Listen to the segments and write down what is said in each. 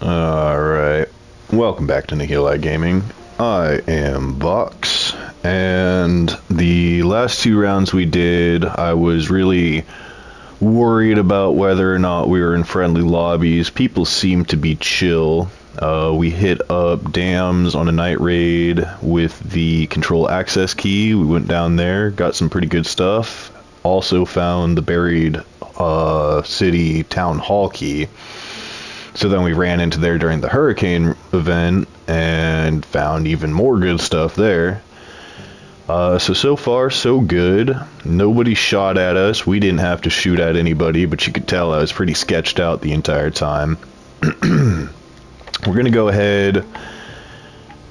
Alright, welcome back to Nihili Gaming. I am Vox, and the last two rounds we did, I was really worried about whether or not we were in friendly lobbies. People seemed to be chill. We hit up dams on a night raid with the control access key. We went down there, got some pretty good stuff. Also found the buried city town hall key. So then we ran into there during the hurricane event and found even more good stuff there. So far, so good. Nobody shot at us. We didn't have to shoot at anybody, but you could tell I was pretty sketched out the entire time. We're going to go ahead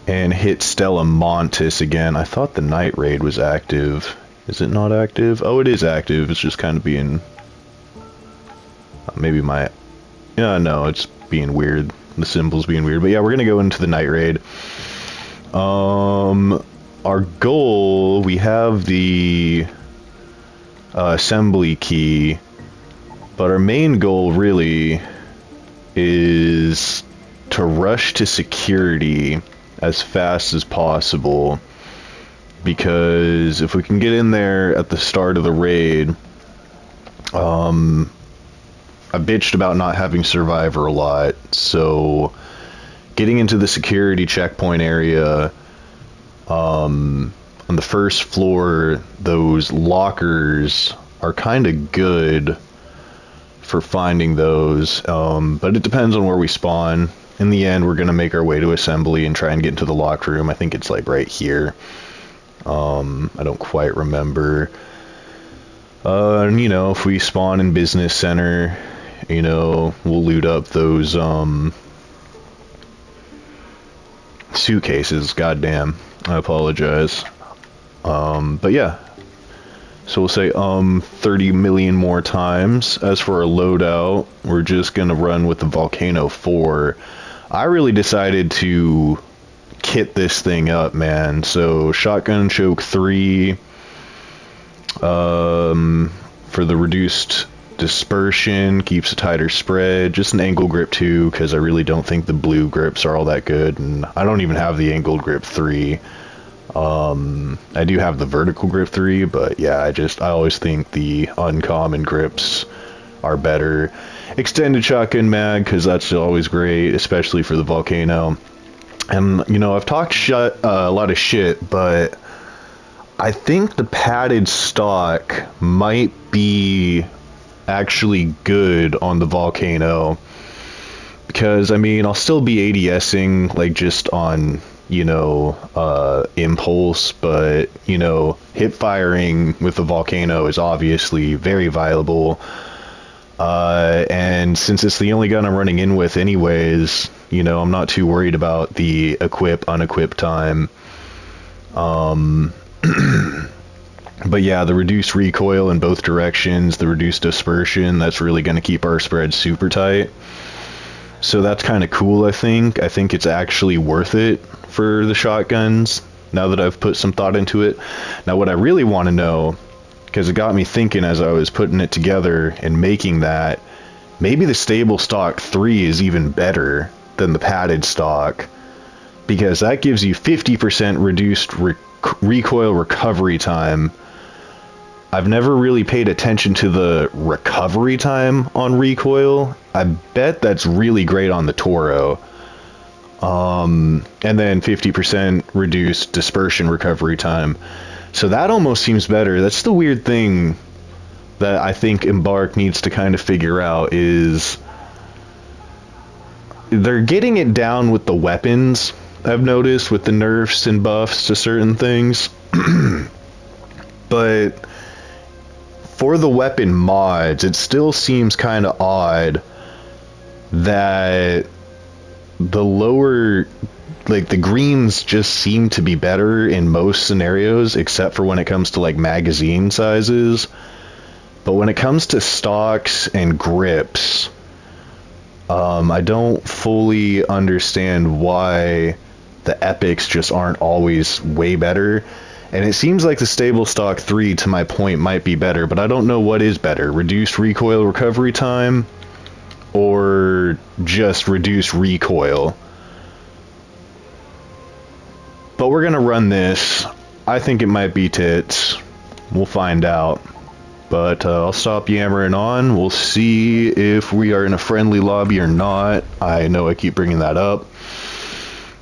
and hit Stella Montis again. I thought the night raid was active. Is it not active? Oh, it is active. It's just kind of being... maybe my... yeah, no, it's being weird. The symbol's being weird. But yeah, we're going to go into the night raid. Our goal, we have the assembly key, but our main goal really is to rush to security as fast as possible, because if we can get in there at the start of the raid, I bitched about not having Survivor a lot, so getting into the security checkpoint area, on the first floor, those lockers are kind of good for finding those, but it depends on where we spawn. In the end, we're going to make our way to assembly and try and get into the locker room. I think it's like right here. I don't quite remember. And, you know, if we spawn in business center, you know, we'll loot up those suitcases. Goddamn, I apologize. But yeah, so we'll say 30 million more times. As for our loadout, we're just gonna run with the Volcano 4. I really decided to kit this thing up, man. So shotgun choke 3, for the reduced dispersion, keeps a tighter spread. Just an angle grip 2, because I really don't think the blue grips are all that good, and I don't even have the angled grip 3. I do have the vertical grip 3, but yeah, I always think the uncommon grips are better. Extended shotgun mag, because that's always great, especially for the Volcano. And, you know, I've talked a lot of shit, but I think the padded stock might be actually good on the Volcano, because I mean, I'll still be ADSing like just on, you know, impulse, but you know, hip firing with the Volcano is obviously very viable, and since it's the only gun I'm running in with anyways, you know, I'm not too worried about the equip unequip time. But yeah, the reduced recoil in both directions, the reduced dispersion, that's really going to keep our spread super tight. So that's kind of cool, I think. I think it's actually worth it for the shotguns, now that I've put some thought into it. Now what I really want to know, because it got me thinking as I was putting it together and making that, maybe the stable stock 3 is even better than the padded stock, because that gives you 50% reduced recoil recovery time. I've never really paid attention to the recovery time on recoil. I bet that's really great on the Toro. And then 50% reduced dispersion recovery time. So that almost seems better. That's the weird thing that I think Embark needs to kind of figure out, is they're getting it down with the weapons, I've noticed, with the nerfs and buffs to certain things. But for the weapon mods, it still seems kind of odd that the lower, like the greens just seem to be better in most scenarios, except for when it comes to like magazine sizes. But when it comes to stocks and grips, I don't fully understand why the epics just aren't always way better. And it seems like the stable stock 3, to my point, might be better, but I don't know what is better. Reduced recoil recovery time or just reduce recoil. But we're gonna run this. I think it might be tits. We'll find out. But I'll stop yammering on. We'll see if we are in a friendly lobby or not. I know I keep bringing that up.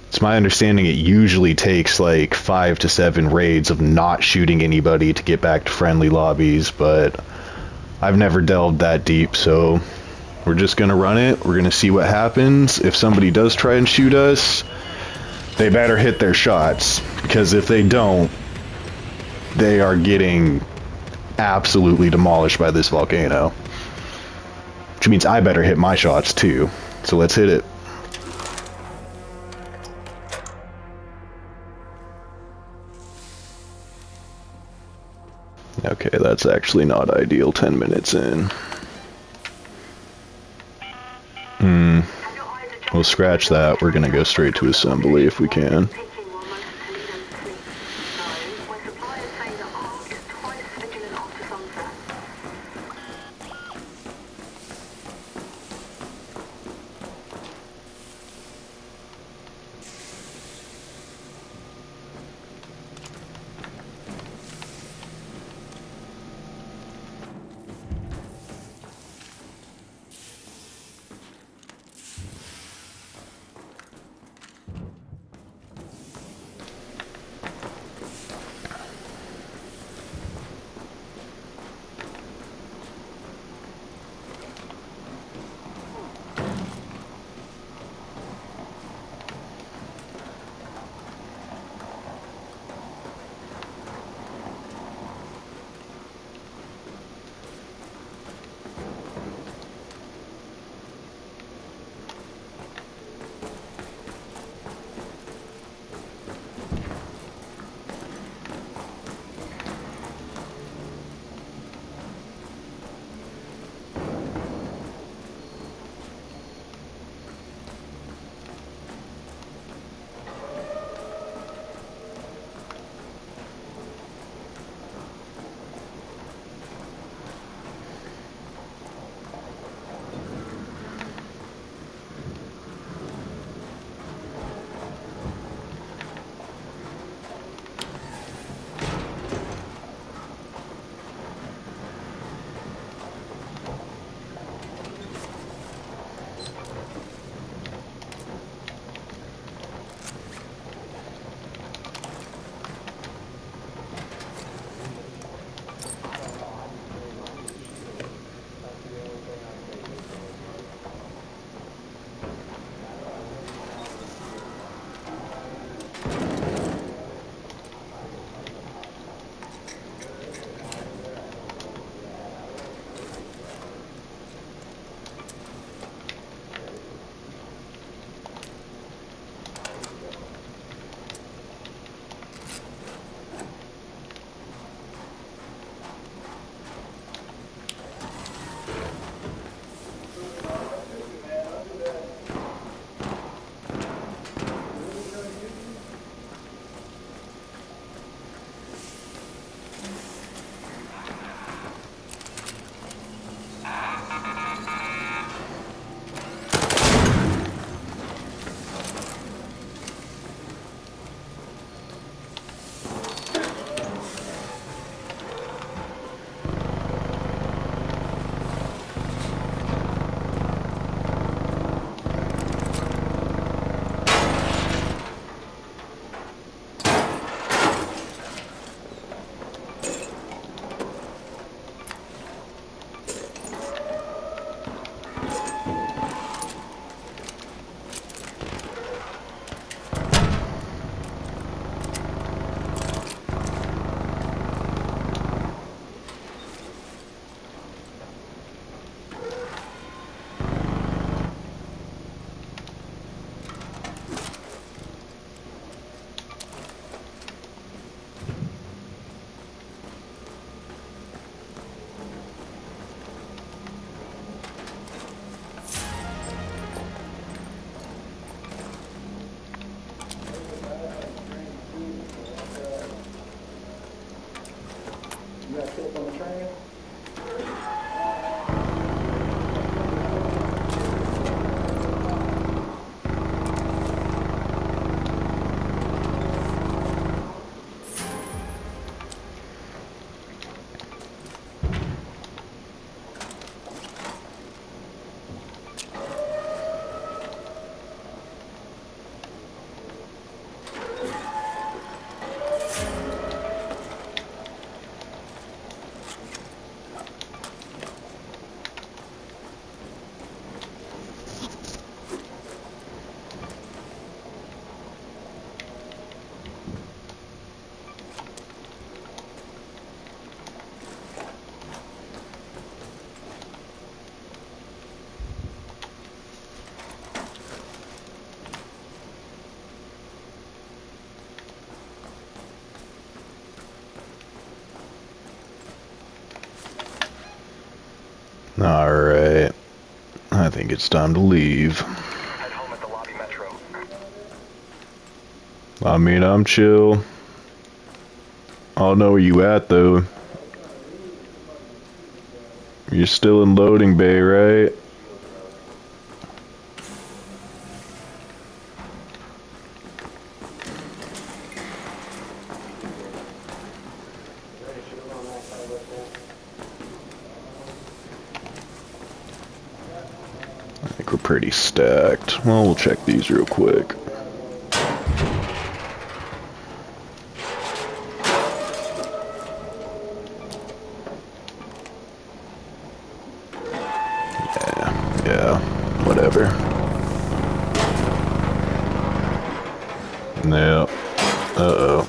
It's my understanding it usually takes like 5 to 7 raids of not shooting anybody to get back to friendly lobbies, but I've never delved that deep, so we're just gonna run it. We're gonna see what happens. If somebody does try and shoot us, they better hit their shots, because if they don't, they are getting absolutely demolished by this volcano. Which means I better hit my shots too. So let's hit it. Okay, that's actually not ideal 10 minutes in. We'll scratch that. We're gonna go straight to assembly if we can. think it's time to leave. Head home at the lobby metro. I mean, I'm chill. I don't know where you at, though. You're still in loading bay, right? I think we're pretty stacked. Well, we'll check these real quick. Yeah, whatever. Yeah. Uh-oh.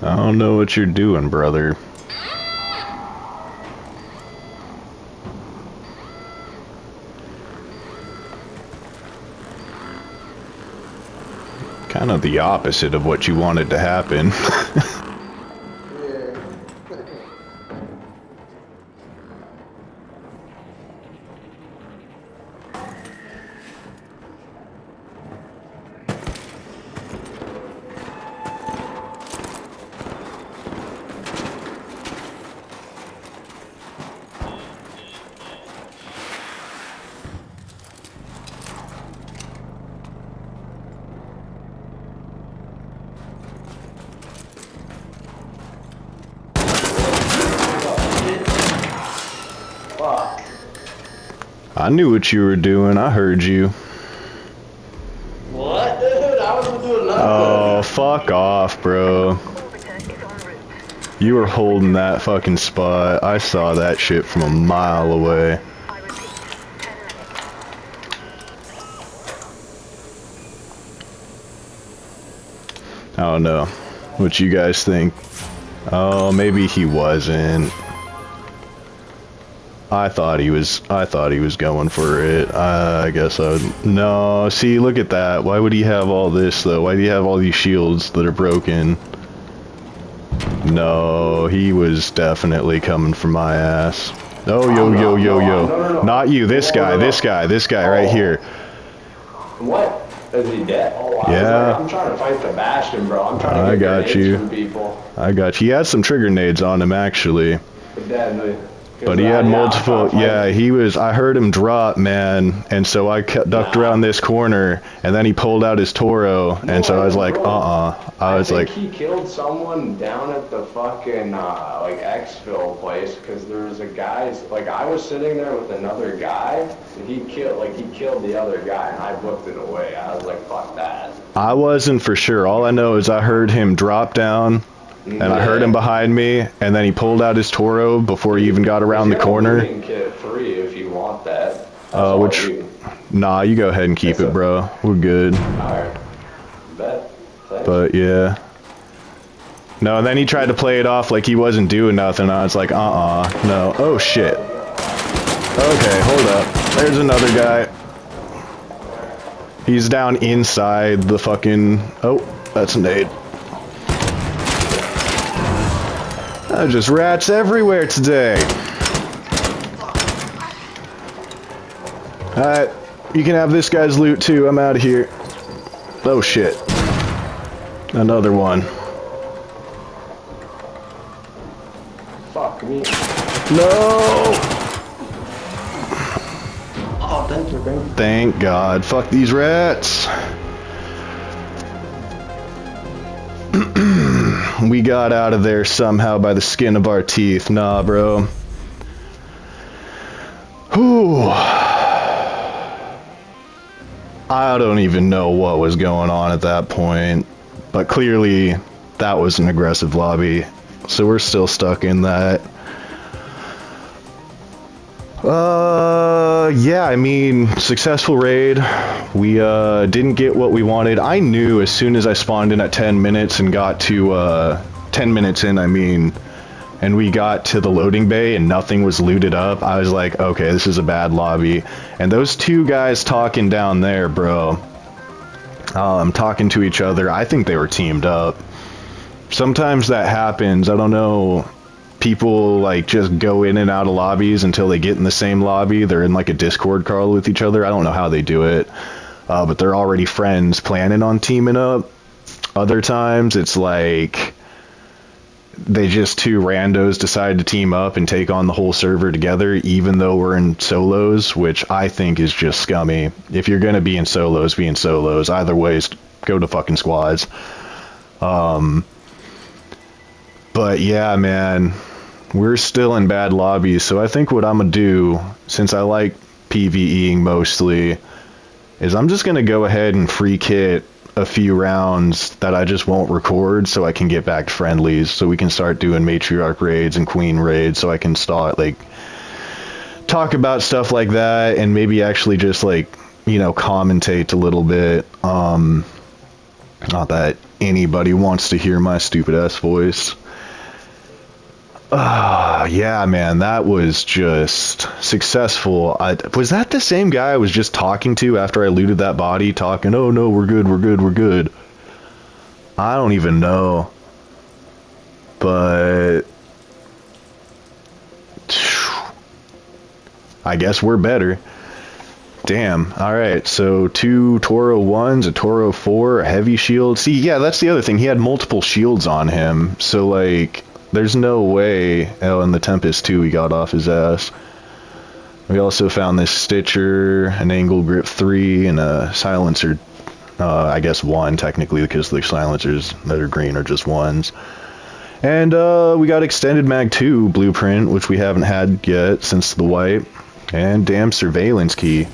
I don't know what you're doing, brother. Kind of the opposite of what you wanted to happen. I knew what you were doing. I heard you. What, dude? I wasn't doing nothing. Oh, fuck off, bro. You were holding that fucking spot. I saw that shit from a mile away. I don't know. What you guys think? Oh, maybe he wasn't. I thought he was going for it. I guess I would. No, see, look at that. Why would he have all this, though? Why do you have all these shields that are broken? No, he was definitely coming for my ass. Oh, yo. No. Not you, this guy right here. What? Is he dead? Oh, wow. Yeah. I'm trying to fight the Bastion, bro. I'm trying I to get got grenades you. from people. I got you. He had some trigger nades on him, actually. Deadly. But he had I'm multiple, trying to fight yeah, he was, I heard him drop, man, and so I ducked around this corner, and then he pulled out his Toro, and so I was like, I was like, he killed someone down at the fucking, like, exfil place, because there was a guy's, like, I was sitting there with another guy, and he killed the other guy, and I booked it away. I was like, fuck that. I wasn't for sure. All I know is I heard him drop down, and I heard him behind me, and then he pulled out his Toro before he even got around the corner. Looting kit free if you want that. Nah, you go ahead and keep it, bro. We're good. Alright. Bet. Thanks. But yeah. No, and then he tried to play it off like he wasn't doing nothing. I was like, no. Oh shit. Okay, hold up. There's another guy. He's down inside the fucking... Oh, that's a nade. Just rats everywhere today. Alright, you can have this guy's loot too. I'm out of here. Oh shit. Another one. Fuck me. No! Oh, thank you. Thank God. Fuck these rats. We got out of there somehow by the skin of our teeth. Nah, bro. Whew. I don't even know what was going on at that point. But clearly, that was an aggressive lobby. So we're still stuck in that. Yeah, I mean, successful raid. We didn't get what we wanted. I knew as soon as I spawned in at 10 minutes and got to 10 minutes in, I mean, and we got to the loading bay and nothing was looted up. I was like, okay, this is a bad lobby. And those two guys talking down there, bro, talking to each other, I think they were teamed up. Sometimes that happens. I don't know. People like just go in and out of lobbies until they get in the same lobby. They're in like a Discord call with each other. I don't know how they do it, but they're already friends planning on teaming up. Other times it's like they just two randos decide to team up and take on the whole server together, even though we're in solos, which I think is just scummy. If you're gonna be in solos, be in solos. Either way, go to fucking squads. But yeah, man, we're still in bad lobbies, so I think what I'm gonna do, since I like PvEing mostly, is I'm just gonna go ahead and free kit a few rounds that I just won't record so I can get back to friendlies, so we can start doing matriarch raids and queen raids, so I can start, like, talk about stuff like that, and maybe actually just, like, you know, commentate a little bit. Not that anybody wants to hear my stupid-ass voice. Yeah, man, that was just successful. Was that the same guy I was just talking to after I looted that body, talking, oh no, we're good, we're good, we're good? I don't even know. But I guess we're better. Damn. Alright, so 2 Toro 1s, a Toro 4, a heavy shield. See, yeah, that's the other thing. He had multiple shields on him, so like... There's no way. Oh, and the Tempest too, he got off his ass. We also found this Stitcher, an Angle Grip 3, and a Silencer, I guess 1 technically, because the silencers that are green are just 1s. And we got Extended Mag 2 Blueprint, which we haven't had yet since the wipe. And damn Surveillance Key.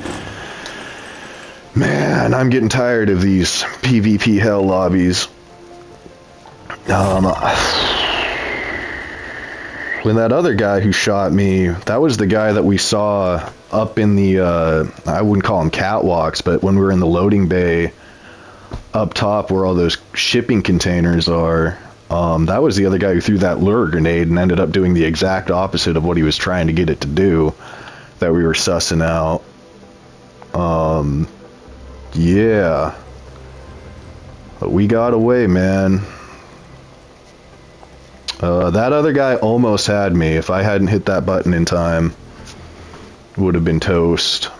Man, I'm getting tired of these PvP hell lobbies. When that other guy who shot me, that was the guy that we saw up in the, I wouldn't call them catwalks, but when we were in the loading bay up top where all those shipping containers are, that was the other guy who threw that lure grenade and ended up doing the exact opposite of what he was trying to get it to do, that we were sussing out. Yeah. But we got away, man. That other guy almost had me. If I hadn't hit that button in time, would have been toast.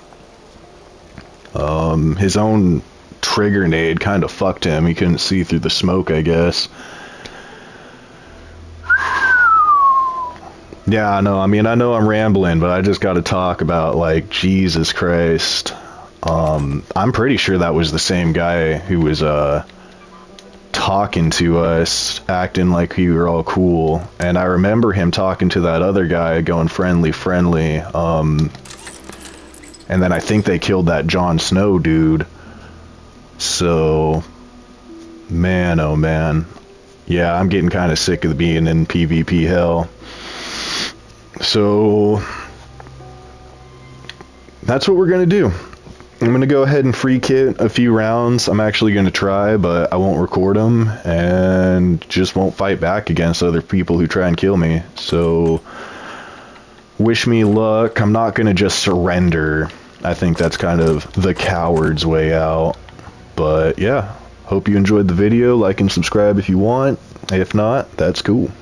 His own trigger nade kind of fucked him. He couldn't see through the smoke, I guess. Yeah, no, I mean, I know I'm rambling, but I just got to talk about, like, Jesus Christ. I'm pretty sure that was the same guy who was, talking to us, acting like we were all cool. And I remember him talking to that other guy, going friendly. And then I think they killed that Jon Snow dude. So, man, oh man. Yeah, I'm getting kind of sick of being in PvP hell. So, that's what we're going to do. I'm going to go ahead and free kit a few rounds. I'm actually going to try, but I won't record them, and just won't fight back against other people who try and kill me. So, wish me luck. I'm not going to just surrender. I think that's kind of the coward's way out. But yeah, hope you enjoyed the video. Like and subscribe if you want. If not, that's cool.